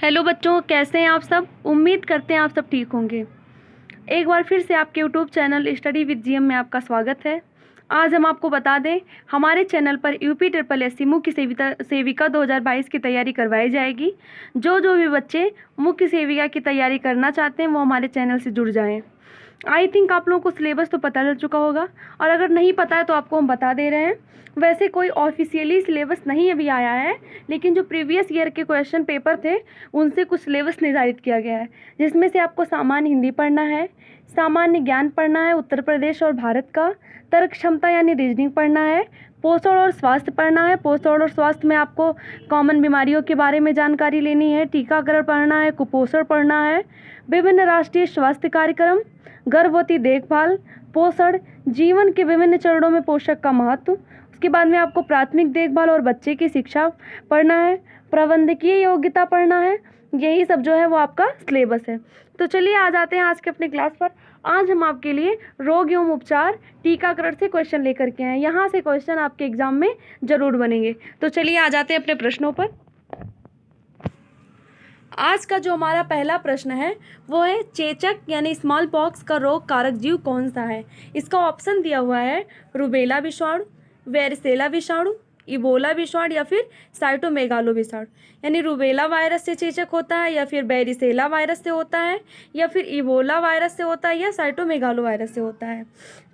Hello बच्चों, कैसे हैं आप सब। उम्मीद करते हैं आप सब ठीक होंगे। एक बार फिर से आपके YouTube channel study with GM में आपका स्वागत है। आज हम आपको बता दें, हमारे चैनल पर यूपी ट्रिपल एस सी मुख्य सेविका 2022 की तैयारी करवाई जाएगी। जो भी बच्चे मुख्य सेविका की तैयारी करना चाहते हैं वो हमारे चैनल से जुड़ जाएँ। आई थिंक आप लोगों को सिलेबस तो पता चल चुका होगा, और अगर नहीं पता है तो आपको हम बता दे रहे हैं। वैसे कोई ऑफिशियली सिलेबस नहीं अभी आया है, लेकिन जो प्रीवियस ईयर के क्वेश्चन पेपर थे उनसे कुछ सिलेबस निर्धारित किया गया है, जिसमें से आपको सामान्य हिंदी पढ़ना है, सामान्य ज्ञान पढ़ना है उत्तर प्रदेश और भारत का, तर्क क्षमता यानी रीजनिंग पढ़ना है, पोषण और स्वास्थ्य पढ़ना है। पोषण और स्वास्थ्य में आपको कॉमन बीमारियों के बारे में जानकारी लेनी है, टीकाकरण पढ़ना है, कुपोषण पढ़ना है, विभिन्न राष्ट्रीय स्वास्थ्य कार्यक्रम, गर्भवती देखभाल, पोषण, जीवन के विभिन्न चरणों में पोषक का महत्व। उसके बाद में आपको प्राथमिक देखभाल और बच्चे की शिक्षा पढ़ना है, प्रबंधकीय योग्यता पढ़ना है। यही सब जो है वो आपका सिलेबस है। तो चलिए आ जाते हैं आज के अपने क्लास पर। आज हम आपके लिए रोग एवं उपचार टीकाकरण से क्वेश्चन लेकर के आए। यहाँ से क्वेश्चन आपके एग्जाम में जरूर बनेंगे। तो चलिए आ जाते हैं अपने प्रश्नों पर। आज का जो हमारा पहला प्रश्न है वो है, चेचक यानी स्मॉल पॉक्स का रोग कारक जीव कौन सा है। इसका ऑप्शन दिया हुआ है रूबेला विषाणु, वेरिसेला विषाणु, इबोला विषाणु या फिर साइटोमेगालो विषाणु। यानी रूबेला वायरस से चेचक होता है, या फिर वेरिसेला वायरस से होता है, या फिर इबोला वायरस से होता है, या साइटोमेगालो वायरस से होता है।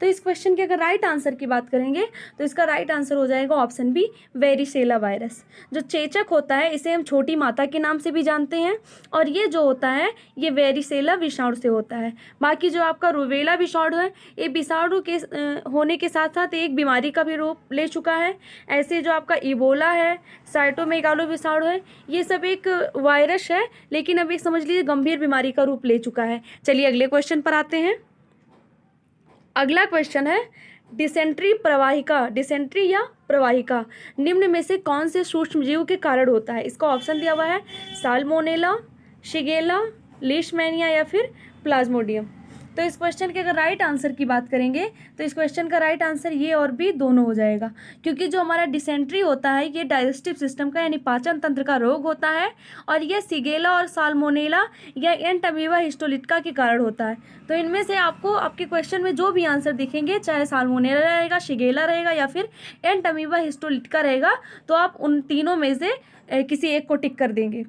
तो इस क्वेश्चन के अगर राइट आंसर की बात करेंगे तो इसका राइट आंसर हो जाएगा ऑप्शन बी, वेरिसेला वायरस। जो चेचक होता है इसे हम छोटी माता के नाम से भी जानते हैं, और ये जो होता है ये वेरिसेला विषाणु से होता है। बाकी जो आपका रूबेला विषाणु है ये विषाणु के होने के साथ साथ एक बीमारी का भी रूप ले चुका है। ऐसे जो आपका इबोला है, साइटोमेगालो विषाणु है, ये सब एक वायरस है, लेकिन अब एक समझ लीजिए गंभीर बीमारी का रूप ले चुका है। चलिए अगले क्वेश्चन पर आते हैं। अगला क्वेश्चन है, डिसेंट्री प्रवाहिका, डिसेंट्री या प्रवाहिका निम्न में से कौन से सूक्ष्म जीव के कारण होता है। इसका ऑप्शन दिया हुआ है साल्मोनेला, शिगेला, लीशमैनिया या फिर प्लाज्मोडियम। तो इस क्वेश्चन के अगर राइट आंसर की बात करेंगे तो इस क्वेश्चन का राइट आंसर ये और भी दोनों हो जाएगा, क्योंकि जो हमारा डिसेंट्री होता है ये डाइजेस्टिव सिस्टम का यानी पाचन तंत्र का रोग होता है, और ये सिगेला और साल्मोनेला या एंटमीबा हिस्टोलिटिका के कारण होता है। तो इनमें से आपको आपके क्वेश्चन में जो भी आंसर दिखेंगे, चाहे साल्मोनेला रहेगा, शिगेला रहेगा या फिर एंटमीबा हिस्टोलिटिका रहेगा, तो आप उन तीनों में से किसी एक को टिक कर देंगे।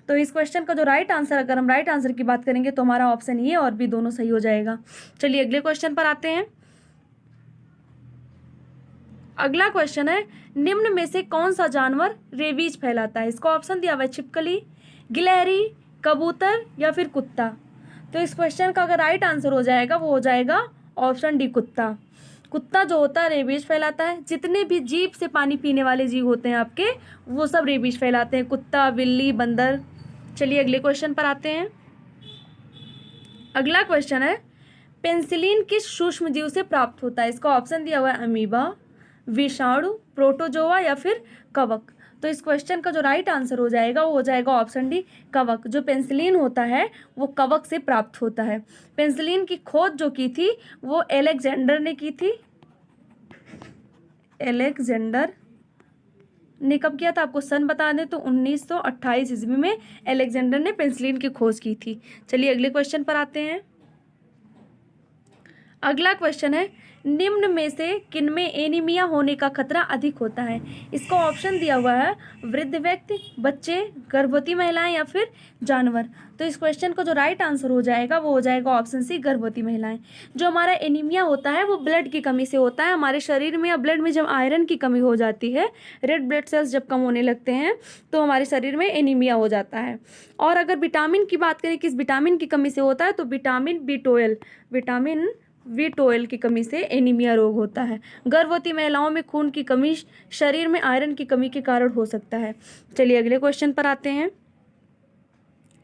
तो इस क्वेश्चन का जो राइट आंसर, अगर हम राइट आंसर की बात करेंगे तो हमारा ऑप्शन ये और भी दोनों सही हो जाएगा। चलिए अगले क्वेश्चन पर आते हैं। अगला क्वेश्चन है, निम्न में से कौन सा जानवर रेबीज फैलाता है। इसका ऑप्शन दिया हुआ है छिपकली, गिलहरी, कबूतर या फिर कुत्ता। तो इस क्वेश्चन का अगर राइट आंसर हो जाएगा वो हो जाएगा ऑप्शन डी, कुत्ता। कुत्ता जो होता है रेबीज फैलाता है। जितने भी जीभ से पानी पीने वाले जीव होते हैं आपके, वो सब रेबीज फैलाते हैं, कुत्ता, बिल्ली, बंदर। चलिए अगले क्वेश्चन पर आते हैं। अगला क्वेश्चन है, पेनिसिलिन किस सूक्ष्म जीव से प्राप्त होता है। इसका ऑप्शन दिया हुआ है अमीबा, विषाणु, प्रोटोजोआ या फिर कवक। तो इस क्वेश्चन का जो राइट आंसर हो जाएगा वो हो जाएगा ऑप्शन डी, कवक। जो पेनिसिलिन होता है वो कवक से प्राप्त होता है। पेनिसिलिन की खोज जो की थी वो अलेक्जेंडर ने की थी। अलेक्जेंडर ने कब किया था, आपको सन बता दें तो 1928 ईस्वी में अलेक्जेंडर ने पेनिसिलिन की खोज की थी। चलिए अगले क्वेश्चन पर आते हैं। अगला क्वेश्चन है, निम्न में से किनमें एनीमिया होने का खतरा अधिक होता है। इसका ऑप्शन दिया हुआ है वृद्ध व्यक्ति, बच्चे, गर्भवती महिलाएं या फिर जानवर। तो इस क्वेश्चन का जो राइट आंसर हो जाएगा वो हो जाएगा ऑप्शन सी, गर्भवती महिलाएं। जो हमारा एनीमिया होता है वो ब्लड की कमी से होता है। हमारे शरीर में या ब्लड में जब आयरन की कमी हो जाती है, रेड ब्लड सेल्स जब कम होने लगते हैं तो हमारे शरीर में एनीमिया हो जाता है। और अगर विटामिन की बात करें, किस विटामिन की कमी से होता है, तो विटामिन B12, विटामिन B12 की कमी से एनीमिया रोग होता है। गर्भवती महिलाओं में खून की कमी, शरीर में आयरन की कमी के कारण हो सकता है। चलिए अगले क्वेश्चन पर आते हैं।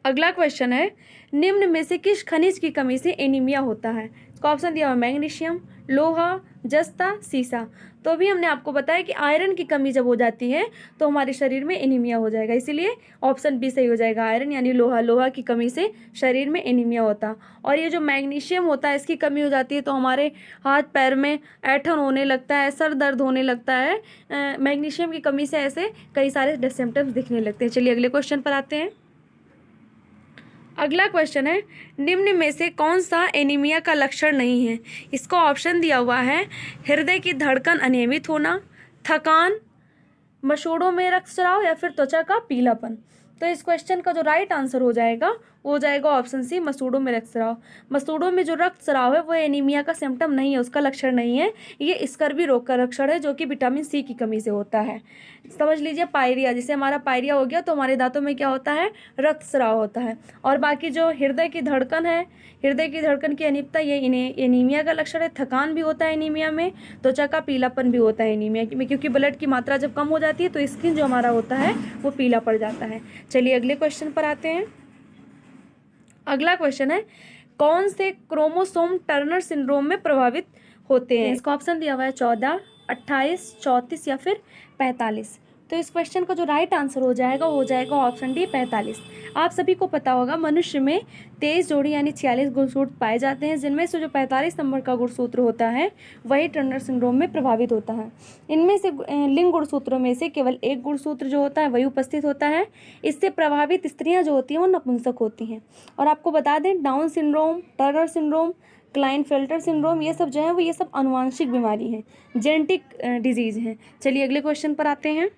अगला क्वेश्चन है, निम्न में से किस खनिज की कमी से एनीमिया होता है। इसका ऑप्शन दिया हुआ मैग्नीशियम, लोहा, जस्ता, सीसा। तो भी हमने आपको बताया कि आयरन की कमी जब हो जाती है तो हमारे शरीर में एनीमिया हो जाएगा, इसीलिए ऑप्शन बी सही हो जाएगा। आयरन यानी लोहा, लोहा की कमी से शरीर में एनीमिया होता। और ये जो मैग्नीशियम होता है इसकी कमी हो जाती है तो हमारे हाथ पैर में ऐंठन होने लगता है, सर दर्द होने लगता है। मैग्नीशियम की कमी से ऐसे कई सारे सिम्टम्स दिखने लगते हैं। चलिए अगले क्वेश्चन पर आते हैं। अगला क्वेश्चन है, निम्न में से कौन सा एनीमिया का लक्षण नहीं है? इसको ऑप्शन दिया हुआ है, हृदय की धड़कन अनियमित होना, थकान, मसूड़ों में रक्तस्राव या फिर त्वचा का पीलापन। तो इस क्वेश्चन का जो राइट आंसर हो जाएगा वो हो जाएगा ऑप्शन सी, मसूड़ों में रक्तस्राव। मसूड़ों में जो रक्तस्राव है वो एनीमिया का सिम्टम नहीं है, उसका लक्षण नहीं है, ये स्कर्वी रोग का लक्षण है जो कि विटामिन सी की कमी से होता है। समझ लीजिए पायरिया, जैसे हमारा पायरिया हो गया तो हमारे दांतों में क्या होता है, रक्तस्राव होता है। और बाकी जो हृदय की धड़कन है, हृदय की धड़कन की अनियमितता, ये एनीमिया का लक्षण है। थकान भी होता है एनीमिया में, त्वचा का पीलापन भी होता है एनीमिया में, क्योंकि ब्लड की मात्रा जब कम हो जाती है तो स्किन जो हमारा होता है वो पीला पड़ जाता है। चलिए अगले क्वेश्चन पर आते हैं। अगला क्वेश्चन है, कौन से क्रोमोसोम टर्नर सिंड्रोम में प्रभावित होते हैं? इसका ऑप्शन दिया हुआ है 14, 28, 34 या फिर 45। तो इस क्वेश्चन का जो राइट आंसर हो जाएगा वो हो जाएगा ऑप्शन डी, 45। आप सभी को पता होगा मनुष्य में 23 जोड़ी यानी 46 गुणसूत्र पाए जाते हैं, जिनमें से जो 45 नंबर का गुणसूत्र होता है वही टर्नर सिंड्रोम में प्रभावित होता है। इनमें से लिंग गुणसूत्रों में से केवल एक गुणसूत्र जो होता है वही उपस्थित होता है। इससे प्रभावित स्त्रियां जो होती हैं वो नपुंसक होती हैं। और आपको बता दें, down syndrome, Turner syndrome, Klinefelter syndrome, ये सब जो है वो ये सब आनुवांशिक बीमारी है, जेनेटिक डिजीज है। चलिए अगले क्वेश्चन पर आते हैं।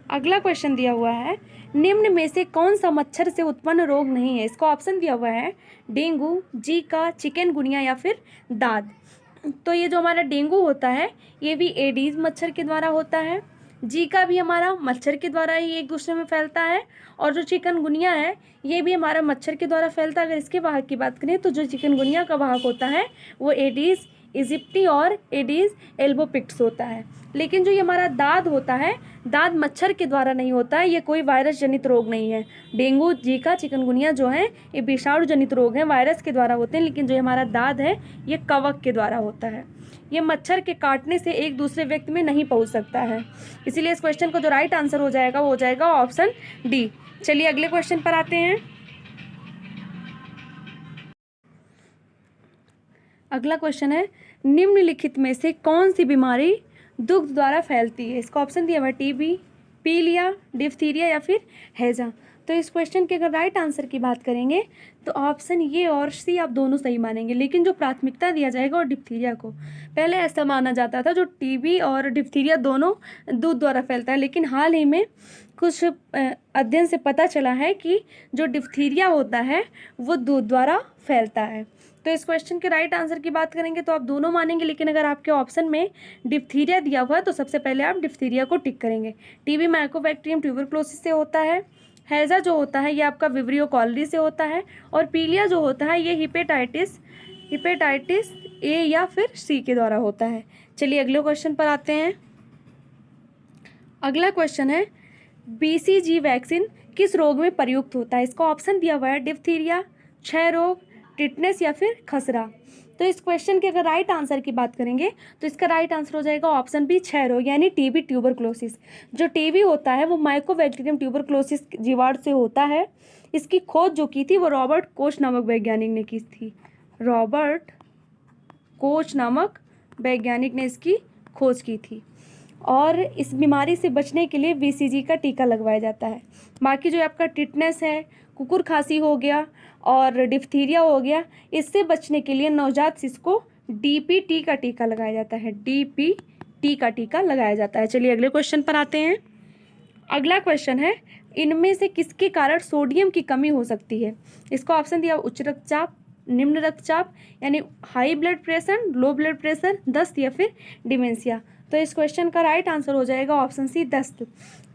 अगला क्वेश्चन दिया हुआ है, निम्न में से कौन सा मच्छर से उत्पन्न रोग नहीं है? इसका ऑप्शन दिया हुआ है, डेंगू, जीका, चिकनगुनिया या फिर दाद। तो ये जो हमारा डेंगू होता है ये भी एडीज मच्छर के द्वारा होता है। जीका भी हमारा मच्छर के द्वारा ही एक दूसरे में फैलता है। और जो चिकनगुनिया है ये भी हमारा मच्छर के द्वारा फैलता है। अगर इसके वाहक की बात करें तो जो चिकनगुनिया का वाहक होता है वो एडीज इजिप्टी और एडीज एल्बोपिक्स होता है। लेकिन जो ये हमारा दाद होता है, दाद मच्छर के द्वारा नहीं होता है, ये कोई वायरस जनित रोग नहीं है। डेंगू, जीका, चिकनगुनिया जो है ये विषाणु जनित रोग हैं, वायरस के द्वारा होते हैं। लेकिन जो हमारा दाद है ये कवक के द्वारा होता है। ये मच्छर के काटने से एक दूसरे व्यक्ति में नहीं पहुंच सकता है। इसीलिए इस क्वेश्चन का जो राइट आंसर हो जाएगा वो हो जाएगा ऑप्शन डी। चलिए अगले क्वेश्चन पर आते हैं। अगला क्वेश्चन है, निम्नलिखित में से कौन सी बीमारी दुग्ध द्वारा फैलती है? इसका ऑप्शन दिया हुआ है, टीबी, पीलिया, डिप्थीरिया या फिर हैजा। तो इस क्वेश्चन के अगर राइट आंसर की बात करेंगे तो ऑप्शन ये और सी आप दोनों सही मानेंगे, लेकिन जो प्राथमिकता दिया जाएगा और डिप्थीरिया को। पहले ऐसा माना जाता था जो टीबी और डिप्थीरिया दोनों दूध द्वारा फैलता है, लेकिन हाल ही में कुछ अध्ययन से पता चला है कि जो डिप्थीरिया होता है वो दूध द्वारा फैलता है। तो इस क्वेश्चन के राइट आंसर की बात करेंगे तो आप दोनों मानेंगे, लेकिन अगर आपके ऑप्शन में डिप्थीरिया दिया हुआ है तो सबसे पहले आप डिप्थीरिया को टिक करेंगे। टीबी माइकोबैक्टीरियम ट्यूबरक्लोसिस से होता है। हैजा जो होता है ये आपका विब्रियो कॉलरी से होता है। और पीलिया जो होता है ये हिपेटाइटिस ए या फिर सी के द्वारा होता है। चलिए अगले क्वेश्चन पर आते हैं। अगला क्वेश्चन है, बीसीजी वैक्सीन किस रोग में प्रयुक्त होता है? इसका ऑप्शन दिया हुआ है, डिप्थीरिया, क्षय रोग, टिटनेस या फिर खसरा। तो इस क्वेश्चन के अगर राइट आंसर की बात करेंगे तो इसका राइट आंसर हो जाएगा ऑप्शन बी, क्षय रोग यानी टीबी ट्यूबरक्लोसिस। जो टीबी होता है वो माइकोबैक्टीरियम ट्यूबरक्लोसिस जीवाणु से होता है। इसकी खोज जो की थी वो रॉबर्ट कोच नामक वैज्ञानिक ने की थी। रॉबर्ट कोच नामक वैज्ञानिक ने इसकी खोज की थी। और इस बीमारी से बचने के लिए बीसीजी का टीका लगवाया जाता है। बाकी जो आपका टिटनेस है, कुकुर खांसी हो गया और डिप्थीरिया हो गया, इससे बचने के लिए नवजात शिशु को डीपीटी का टीका लगाया जाता है। डीपीटी का टीका लगाया जाता है। चलिए अगले क्वेश्चन पर आते हैं। अगला क्वेश्चन है, इनमें से किसके कारण सोडियम की कमी हो सकती है? इसका ऑप्शन दिया, उच्च रक्तचाप, निम्न रक्तचाप यानी high blood pressure, low blood pressure, दस्त या फिर डिमेंशिया। तो इस क्वेश्चन का राइट आंसर हो जाएगा ऑप्शन सी, दस्त।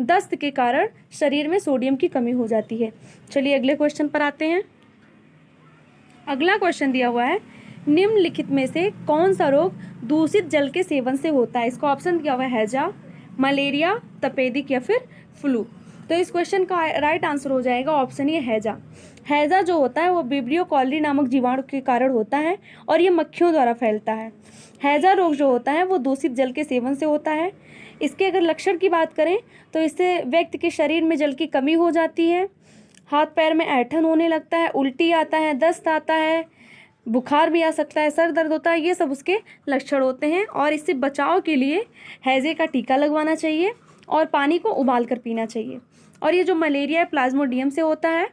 दस्त के कारण शरीर में सोडियम की कमी हो जाती है। चलिए अगले क्वेश्चन पर आते हैं। अगला क्वेश्चन दिया हुआ है, निम्नलिखित में से कौन सा रोग दूषित जल के सेवन से होता है? इसका ऑप्शन दिया हुआ है, हैजा, मलेरिया, तपेदिक या फिर फ्लू। तो इस क्वेश्चन का राइट आंसर हो जाएगा ऑप्शन ये, हैजा। हैजा जो होता है वो विब्रियो कॉलरी नामक जीवाणु के कारण होता है और ये मक्खियों द्वारा फैलता है। हैजा रोग जो होता है वो दूषित जल के सेवन से होता है। इसके अगर लक्षण की बात करें तो इससे व्यक्ति के शरीर में जल की कमी हो जाती है, हाथ पैर में ऐंठन होने लगता है, उल्टी आता है, दस्त आता है, बुखार भी आ सकता है, सर दर्द होता है, ये सब उसके लक्षण होते हैं। और इससे बचाव के लिए हैजे का टीका लगवाना चाहिए और पानी को उबाल कर पीना चाहिए। और ये जो मलेरिया है प्लाज्मोडियम से होता है।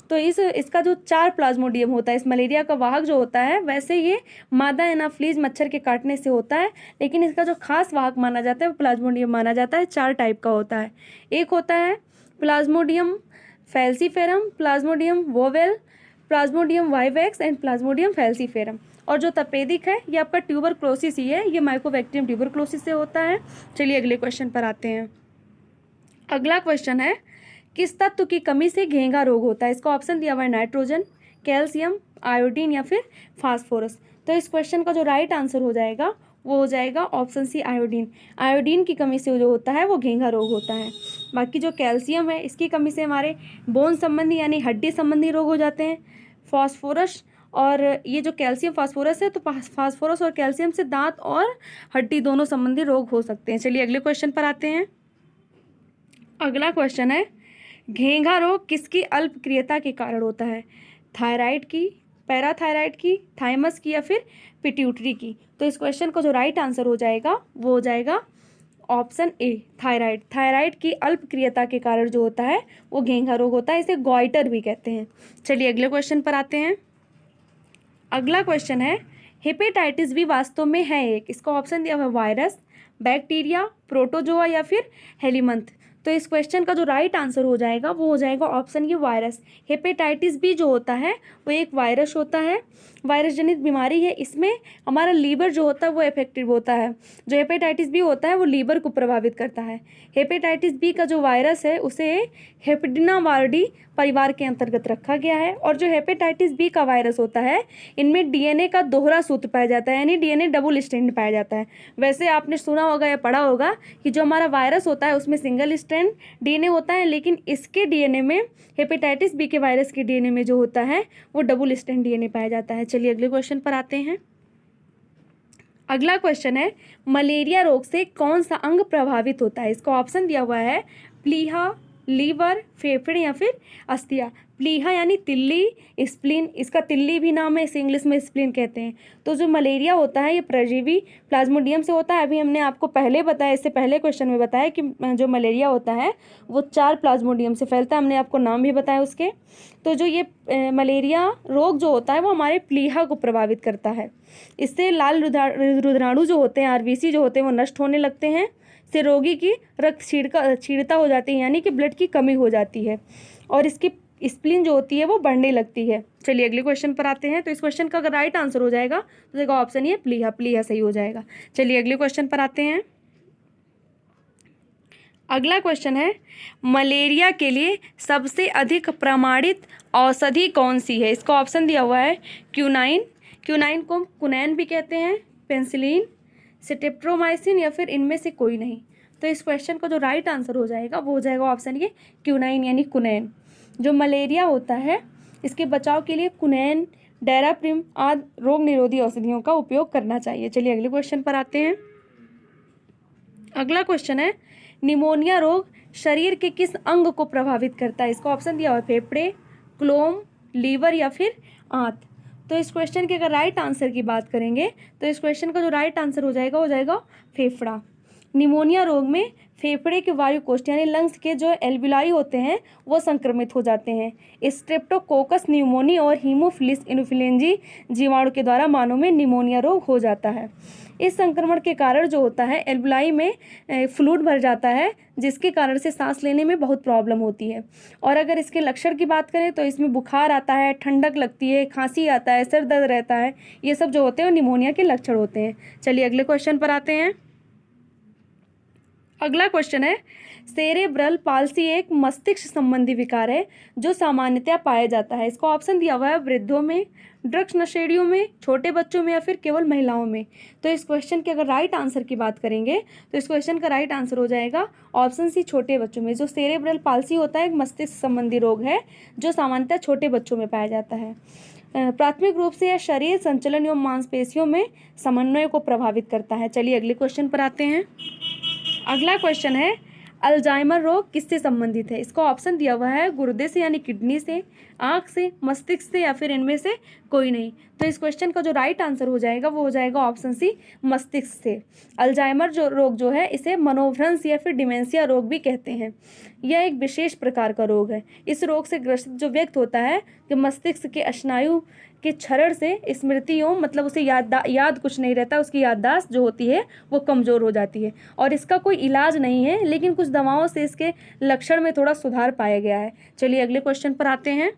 तो इसका जो 4 प्लाज्मोडियम होता है, इस मलेरिया का वाहक जो होता है, वैसे ये मादा एनाफ्लीज मच्छर के काटने से होता है, लेकिन इसका जो खास वाहक माना जाता है वो प्लाज्मोडियम माना जाता है। 4 टाइप का होता है। एक होता है Plasmodium falciparum, Plasmodium vowel, Plasmodium vivax and Plasmodium falciparum. और जो तपेदिक है ये आपका ट्यूबरक्लोसिस ही है, ये माइकोबैक्टीरियम ट्यूबरक्लोसिस से होता है। चलिए अगले क्वेश्चन पर आते हैं। अगला क्वेश्चन है किस तत्व की कमी से घेंघा रोग होता है? इसका ऑप्शन दिया हुआ है नाइट्रोजन, कैल्शियम, आयोडीन या फिर फास्फोरस। तो इस क्वेश्चन का जो राइट आंसर हो जाएगा वो हो जाएगा ऑप्शन सी आयोडीन। आयोडीन की कमी से जो होता है वो घेंघा रोग होता है। बाकी जो कैल्शियम है इसकी कमी से हमारे बोन संबंधी यानी हड्डी संबंधी रोग हो जाते हैं। फास्फोरस और ये जो कैल्शियम फास्फोरस है, तो फास्फोरस और कैल्शियम से दांत और हड्डी दोनों संबंधी रोग हो सकते हैं। चलिए अगले क्वेश्चन पर आते हैं। अगला क्वेश्चन है घेंघा रोग किसकी अल्पक्रियता के कारण होता है? थायराइड की, पैराथायराइड की, थाइमस की या फिर पिट्यूटरी की। तो इस क्वेश्चन का जो राइट आंसर हो जाएगा वो हो जाएगा ऑप्शन ए थायराइड। थायराइड की अल्पक्रियता के कारण जो होता है वो घेंघा रोग होता है, इसे गॉइटर भी कहते हैं। चलिए अगले क्वेश्चन पर आते हैं। अगला क्वेश्चन है हेपेटाइटिस बी वास्तव में है एक, इसका ऑप्शन दिया हुआ है वायरस, बैक्टीरिया, प्रोटोजोआ या फिर हेलीमंथ। तो इस क्वेश्चन का जो राइट आंसर हो जाएगा वो हो जाएगा ऑप्शन ये वायरस। हेपेटाइटिस बी जो होता है वो एक वायरस होता है, वायरस जनित बीमारी है। इसमें हमारा लीवर जो होता है वो इफेक्टिव होता है। जो हेपेटाइटिस बी होता है वो लीवर को प्रभावित करता है। हेपेटाइटिस बी का जो वायरस है उसे हेपेडिनावार्डी परिवार के अंतर्गत रखा गया है। और जो हेपेटाइटिस बी का वायरस होता है इनमें डीएनए का दोहरा सूत्र पाया जाता है, यानी डीएनए डबल स्ट्रैंड पाया जाता है। वैसे आपने सुना होगा या पढ़ा होगा कि जो हमारा वायरस होता है उसमें सिंगल स्ट्रैंड डीएनए होता है, लेकिन इसके डीएनए में, हेपेटाइटिस बी के वायरस के डीएनए में जो होता है वो डबल स्ट्रैंड डीएनए पाया जाता है। चलिए अगले क्वेश्चन पर आते हैं। अगला क्वेश्चन है मलेरिया रोग से कौन सा अंग प्रभावित होता है? इसका ऑप्शन दिया हुआ है प्लीहा, लीवर, फेफड़े या फिर अस्थिया। प्लीहा यानी तिल्ली, स्प्लीन, इसका तिल्ली भी नाम है, इसे इंग्लिश में स्प्लीन कहते हैं। तो जो मलेरिया होता है ये परजीवी प्लाज्मोडियम से होता है। अभी हमने आपको पहले बताया, इससे पहले क्वेश्चन में बताया कि जो मलेरिया होता है वो 4 प्लाज्मोडियम से फैलता है, हमने आपको नाम भी बताया उसके। तो जो ये मलेरिया रोग जो होता है वो हमारे प्लीहा को प्रभावित करता है। इससे लाल रुधिराणु जो होते हैं, आरबीसी जो होते हैं वो नष्ट होने लगते हैं, से रोगी की रक्त क्षीणता हो जाती है, यानी कि ब्लड की कमी हो जाती है, और इसकी स्प्लीन जो होती है वो बढ़ने लगती है। चलिए अगले क्वेश्चन पर आते हैं। तो इस क्वेश्चन का अगर राइट आंसर हो जाएगा तो देखो ऑप्शन ये प्लीहा, प्लीहा सही हो जाएगा। चलिए अगले क्वेश्चन पर आते हैं। अगला क्वेश्चन है मलेरिया के लिए सबसे अधिक प्रमाणित औषधि कौन सी है? इसका ऑप्शन दिया हुआ है क्यूनाइन, क्यूनाइन को कुनैन भी कहते हैं, पेंसिलिन, सिट्रेप्टोमाइसिन या फिर इनमें से कोई नहीं। तो इस क्वेश्चन का जो राइट आंसर हो जाएगा वो हो जाएगा ऑप्शन ये क्यूनाइन यानी कुनैन। जो मलेरिया होता है इसके बचाव के लिए कुनैन, डेराप्रिम आदि रोग निरोधी औषधियों का उपयोग करना चाहिए। चलिए अगले क्वेश्चन पर आते हैं। अगला क्वेश्चन है निमोनिया रोग शरीर के किस अंग को प्रभावित करता है? इसका ऑप्शन दिया हुआ है फेफड़े, क्लोम, लीवर या फिर आंत। तो इस क्वेश्चन के अगर राइट आंसर की बात करेंगे तो इस क्वेश्चन का जो राइट आंसर हो जाएगा फेफड़ा। निमोनिया रोग में फेफड़े के वायु कोष्ठ यानी लंग्स के जो एल्विलाई होते हैं वो संक्रमित हो जाते हैं। स्ट्रेप्टोकोकस न्यूमोनी और हीमोफिलिस इन्फ्लुएंजी जीवाणु के द्वारा मानव में निमोनिया रोग हो जाता है। इस संक्रमण के कारण जो होता है एल्विलाई में फ्लूइड भर जाता है, जिसके कारण से सांस लेने में बहुत प्रॉब्लम होती है। और अगर इसके लक्षण की बात करें तो इसमें बुखार आता है, ठंडक लगती है, खांसी आता है, सिर दर्द रहता है, ये सब जो होते हैं वो निमोनिया के लक्षण होते हैं। चलिए अगले क्वेश्चन पर आते हैं। अगला क्वेश्चन है सेरेब्रल पाल्सी एक मस्तिष्क संबंधी विकार है जो सामान्यतया पाया जाता है। इसका ऑप्शन दिया हुआ है वृद्धों में, ड्रग्स नशेड़ियों में, छोटे बच्चों में या फिर केवल महिलाओं में। तो इस क्वेश्चन के अगर राइट आंसर की बात करेंगे तो इस क्वेश्चन का राइट आंसर हो जाएगा ऑप्शन सी छोटे बच्चों में। जो सेरेब्रल पाल्सी होता है एक मस्तिष्क संबंधी रोग है जो सामान्यतः छोटे बच्चों में पाया जाता है। प्राथमिक रूप से यह शरीर संचलन एवं मांसपेशियों में समन्वय को प्रभावित करता है। चलिए अगले क्वेश्चन पर आते हैं। अगला क्वेश्चन है अल्जाइमर रोग किससे संबंधित है? इसका ऑप्शन दिया हुआ है गुर्दे से यानी किडनी से, आँख से, मस्तिष्क से या फिर इनमें से कोई नहीं। तो इस क्वेश्चन का जो राइट आंसर हो जाएगा वो हो जाएगा ऑप्शन सी, मस्तिष्क से। अल्जाइमर जो रोग जो है इसे मनोभ्रंश या फिर डिमेंशिया रोग भी कहते हैं। यह एक विशेष प्रकार का रोग है। इस रोग से ग्रसित जो व्यक्ति होता है कि मस्तिष्क के स्नायु के क्षरण से स्मृतियों मतलब उसे याद कुछ नहीं रहता, उसकी याददाश्त जो होती है वो कमज़ोर हो जाती है और इसका कोई इलाज नहीं है, लेकिन कुछ दवाओं से इसके लक्षण में थोड़ा सुधार पाया गया है। चलिए अगले क्वेश्चन पर आते हैं।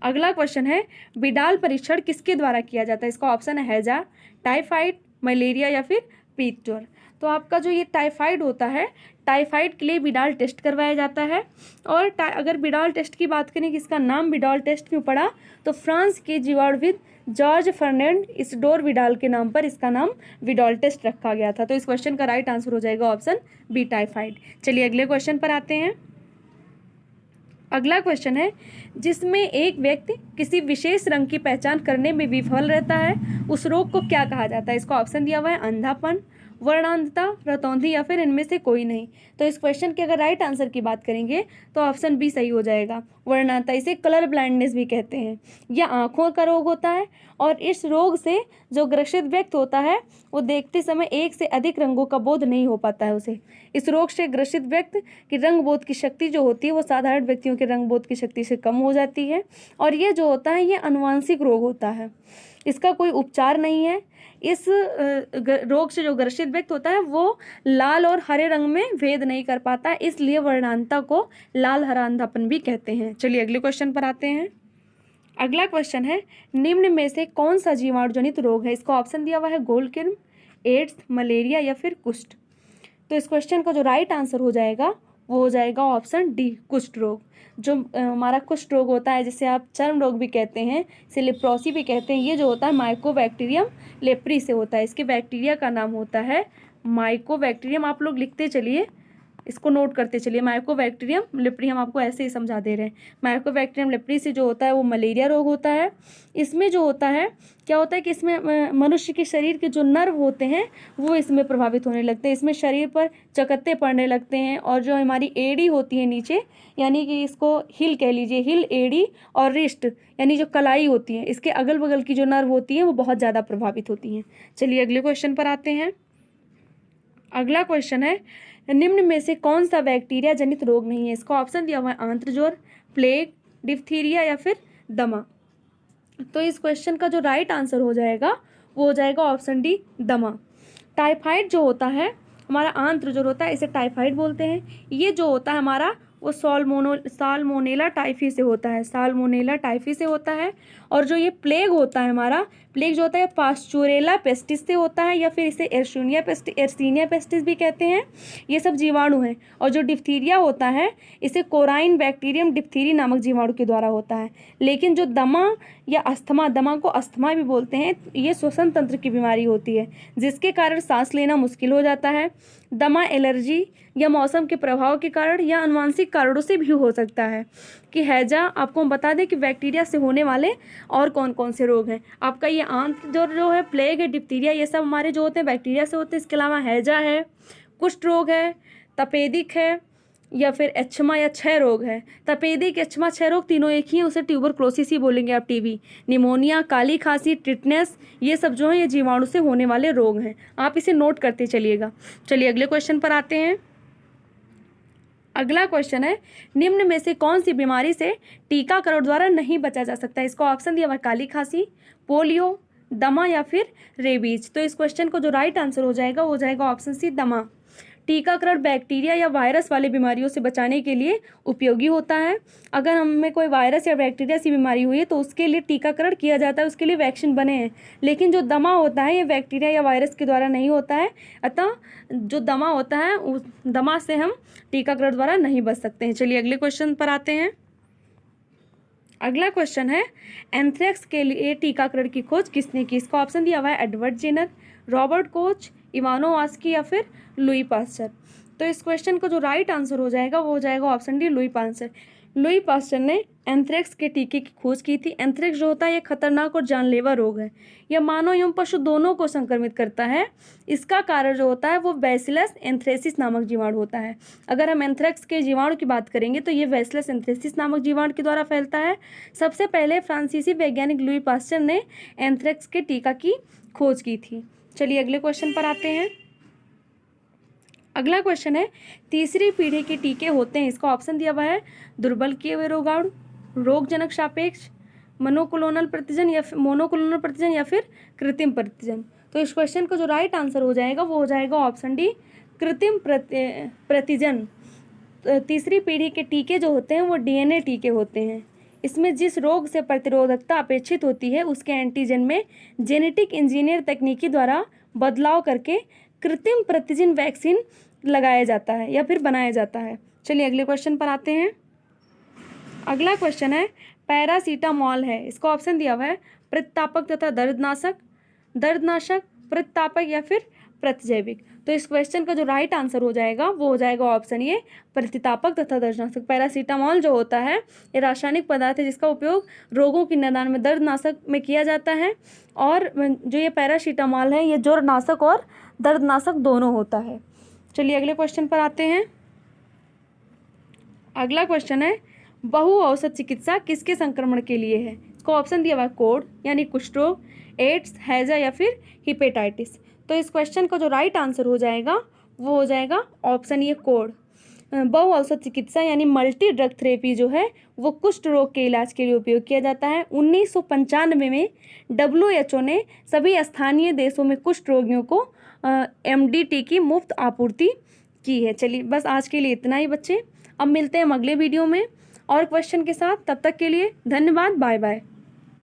अगला क्वेश्चन है बिडाल परीक्षण किसके द्वारा किया जाता है? इसका ऑप्शन है हैजा, टाइफाइड, मलेरिया या फिर पीत ज्वर। तो आपका जो ये टाइफाइड होता है, टाइफाइड के लिए बिडाल टेस्ट करवाया जाता है। और अगर बिडाल टेस्ट की बात करें कि इसका नाम बिडाल टेस्ट क्यों पड़ा, तो फ्रांस के जीवाणुविद जॉर्ज फर्नांड इसिडोर विडाल के नाम पर इसका नाम विडाल टेस्ट रखा गया था। तो इस क्वेश्चन का राइट आंसर हो जाएगा ऑप्शन बी, टाइफाइड। चलिए अगले क्वेश्चन पर आते हैं। अगला क्वेश्चन है जिसमें एक व्यक्ति किसी विशेष रंग की पहचान करने में विफल रहता है, उस रोग को क्या कहा जाता है? इसका ऑप्शन दिया हुआ है अंधापन, वर्णांधता, रतौंधी या फिर इनमें से कोई नहीं। तो इस क्वेश्चन के अगर राइट आंसर की बात करेंगे तो ऑप्शन बी सही हो जाएगा, वर्णांधता। इसे कलर ब्लाइंडनेस भी कहते हैं। यह आँखों का रोग होता है और इस रोग से जो ग्रसित व्यक्ति होता है वो देखते समय एक से अधिक रंगों का बोध नहीं हो पाता है उसे। इस रोग से ग्रसित व्यक्ति की रंग बोध की शक्ति जो होती है वो साधारण व्यक्तियों के रंग बोध की शक्ति से कम हो जाती है और ये जो होता है ये आनुवांशिक रोग होता है, इसका कोई उपचार नहीं है। इस रोग से जो ग्रसित व्यक्ति होता है वो लाल और हरे रंग में भेद नहीं कर पाता, इसलिए वर्णांधता को लाल हरा अंधापन भी कहते हैं। चलिए अगले क्वेश्चन पर आते हैं। अगला क्वेश्चन है निम्न में से कौन सा जीवाणु जनित रोग है? इसका ऑप्शन दिया हुआ है गोल्डकिर्म, एड्स, मलेरिया या फिर कुष्ठ। तो इस क्वेश्चन का जो राइट आंसर हो जाएगा वो हो जाएगा ऑप्शन डी, कुष्ठ रोग। जो हमारा कुष्ठ रोग होता है जिसे आप चर्म रोग भी कहते हैं, इसे लेप्रोसी भी कहते हैं, ये जो होता है माइकोबैक्टीरियम लेप्री से होता है। इसके बैक्टीरिया का नाम होता है माइकोबैक्टीरियम। आप लोग लिखते चलिए, इसको नोट करते चलिए, माइकोबैक्टीरियम लेप्री। हम आपको ऐसे ही समझा दे रहे हैं। माइकोबैक्टीरियम लेप्री से जो होता है वो मलेरिया रोग होता है। इसमें जो होता है क्या होता है कि इसमें मनुष्य के शरीर के जो नर्व होते हैं वो इसमें प्रभावित होने लगते हैं, इसमें शरीर पर चकत्ते पड़ने लगते हैं और जो हमारी एड़ी होती है नीचे, यानी कि इसको हिल कह लीजिए, हिल, एड़ी और रिस्ट यानी जो कलाई होती है, इसके अगल बगल की जो नर्व होती है वो बहुत ज़्यादा प्रभावित होती हैं। चलिए अगले क्वेश्चन पर आते हैं। अगला क्वेश्चन है निम्न में से कौन सा बैक्टीरिया जनित रोग नहीं है? इसका ऑप्शन दिया हुआ है आंत्रज्वर, प्लेग, डिप्थीरिया या फिर दमा। तो इस क्वेश्चन का जो राइट आंसर हो जाएगा वो हो जाएगा ऑप्शन डी, दमा। टाइफाइड जो होता है हमारा, आंत्रज्वर होता है इसे टाइफाइड बोलते हैं। ये जो होता है हमारा वो साल्मोनेला टाइफी से होता है, साल्मोनेला टाइफी से होता है। और जो ये प्लेग होता है हमारा, प्लेग जो होता है पास्चुरेला पेस्टिस से होता है या फिर इसे एर्सीनिया पेस्टिस भी कहते हैं। ये सब जीवाणु हैं। और जो डिप्थीरिया होता है इसे कोराइन बैक्टीरियम डिप्थीरी नामक जीवाणु के द्वारा होता है। लेकिन जो दमा या अस्थमा, दमा को अस्थमा भी बोलते हैं, ये श्वसन तंत्र की बीमारी होती है जिसके कारण सांस लेना मुश्किल हो जाता है। दमा एलर्जी या मौसम के प्रभाव के कारण या आनुवांशिक कारणों से भी हो सकता है। कि हैजा, आपको हम बता दें कि बैक्टीरिया से होने वाले और कौन कौन से रोग हैं। आपका ये आंत्रज्वर जो है, प्लेग है, डिप्थीरिया, ये सब हमारे जो होते हैं बैक्टीरिया से होते हैं। इसके अलावा हैजा है, कुष्ठ रोग है, तपेदिक है या फिर एच्छमा या क्षय रोग है। तपेदिक, एच्छमा, क्षय रोग तीनों एक ही है, उसे ट्यूबरक्लोसिस ही बोलेंगे आप। टीबी, निमोनिया, काली खांसी, टिटनेस, ये सब जो है ये जीवाणु से होने वाले रोग हैं। आप इसे नोट करते चलिएगा। चलिए अगले क्वेश्चन पर आते हैं। अगला क्वेश्चन है निम्न में से कौन सी बीमारी से टीकाकरण द्वारा नहीं बचा जा सकता है? इसका ऑप्शन दिया हुआ काली खांसी, पोलियो, दमा या फिर रेबीज। तो इस क्वेश्चन को जो राइट आंसर हो जाएगा वो हो जाएगा ऑप्शन सी, दमा। टीकाकरण बैक्टीरिया या वायरस वाली बीमारियों से बचाने के लिए उपयोगी होता है। अगर हमें कोई वायरस या बैक्टीरिया सी बीमारी हुई है तो उसके लिए टीकाकरण किया जाता है, उसके लिए वैक्सीन बने हैं। लेकिन जो दमा होता है ये बैक्टीरिया या वायरस के द्वारा नहीं होता है, अतः जो दमा होता है उस दमा से हम टीकाकरण द्वारा नहीं बच सकते हैं। चलिए अगले क्वेश्चन पर आते हैं। अगला क्वेश्चन है एंथ्रेक्स के लिए टीकाकरण की खोज किसने की? इसका ऑप्शन दिया हुआ है एडवर्ड जेनर, रॉबर्ट कोच, इवानोवास्की या फिर लुई पास्चर। तो इस क्वेश्चन का जो राइट आंसर हो जाएगा वो हो जाएगा option D, Louis Pasteur. Louis Pasteur ने एंथ्रेक्स के टीके की खोज की थी। एंथ्रेक्स जो होता है ये खतरनाक और जानलेवा रोग है, यह मानव एवं पशु दोनों को संक्रमित करता है। इसका कारण जो होता है वो बैसिलस एंथ्रेसिस नामक जीवाणु होता है। अगर हम एंथ्रेक्स के जीवाणु की बात करेंगे तो ये बैसिलस एंथ्रेसिस नामक जीवाणु के द्वारा फैलता है। सबसे पहले फ्रांसीसी वैज्ञानिक लुई पास्चर ने एंथ्रेक्स के टीका की खोज की थी। चलिए अगले क्वेश्चन पर आते हैं। अगला क्वेश्चन है, तीसरी पीढ़ी के टीके होते हैं, इसका ऑप्शन दिया हुआ है दुर्बल किए हुए रोगाणु, रोगजनक सापेक्ष, मोनोक्लोनल प्रतिजन या फिर कृत्रिम प्रतिजन। तो इस क्वेश्चन का जो राइट आंसर हो जाएगा वो हो जाएगा ऑप्शन डी, कृत्रिम प्रतिजन। तीसरी पीढ़ी के टीके जो होते हैं वो डीएनए टीके होते हैं। इसमें जिस रोग से प्रतिरोधकता अपेक्षित होती है उसके एंटीजन में जेनेटिक इंजीनियर तकनीकी द्वारा बदलाव करके कृत्रिम प्रतिजन वैक्सीन लगाया जाता है या फिर बनाया जाता है। चलिए अगले क्वेश्चन पर आते हैं। अगला क्वेश्चन है, पैरासीटामॉल है, इसका ऑप्शन दिया हुआ है प्रतितापक तथा दर्दनाशक, प्रतितापक या फिर प्रतिजैविक। तो इस क्वेश्चन का जो राइट आंसर हो जाएगा वो हो जाएगा ऑप्शन ए, प्रतितापक तथा दर्दनाशक। पैरासीटामॉल जो होता है ये रासायनिक पदार्थ है जिसका उपयोग रोगों की निदान में दर्दनाशक में किया जाता है, और जो ये पैरासीटामॉल है ये ज्वरनाशक और दर्दनाशक दोनों होता है। चलिए अगले क्वेश्चन पर आते हैं। अगला क्वेश्चन है, बहु औषध चिकित्सा किसके संक्रमण के लिए है? इसको ऑप्शन दिया हुआ है कोढ़ यानी कुष्ठ रोग, एड्स, हैजा या फिर हिपेटाइटिस। तो इस क्वेश्चन का जो राइट आंसर हो जाएगा वो हो जाएगा ऑप्शन ये कोढ़। बहु औषध चिकित्सा यानी मल्टी ड्रग थेरेपी जो है वो कुष्ठ रोग के इलाज के लिए उपयोग किया जाता है। 1995 में WHO ने सभी स्थानीय देशों में कुष्ठ रोगियों को MDT की मुफ्त आपूर्ति की है। चलिए बस आज के लिए इतना ही बच्चे, अब मिलते हैं हम अगले वीडियो में और क्वेश्चन के साथ। तब तक के लिए धन्यवाद, बाय बाय।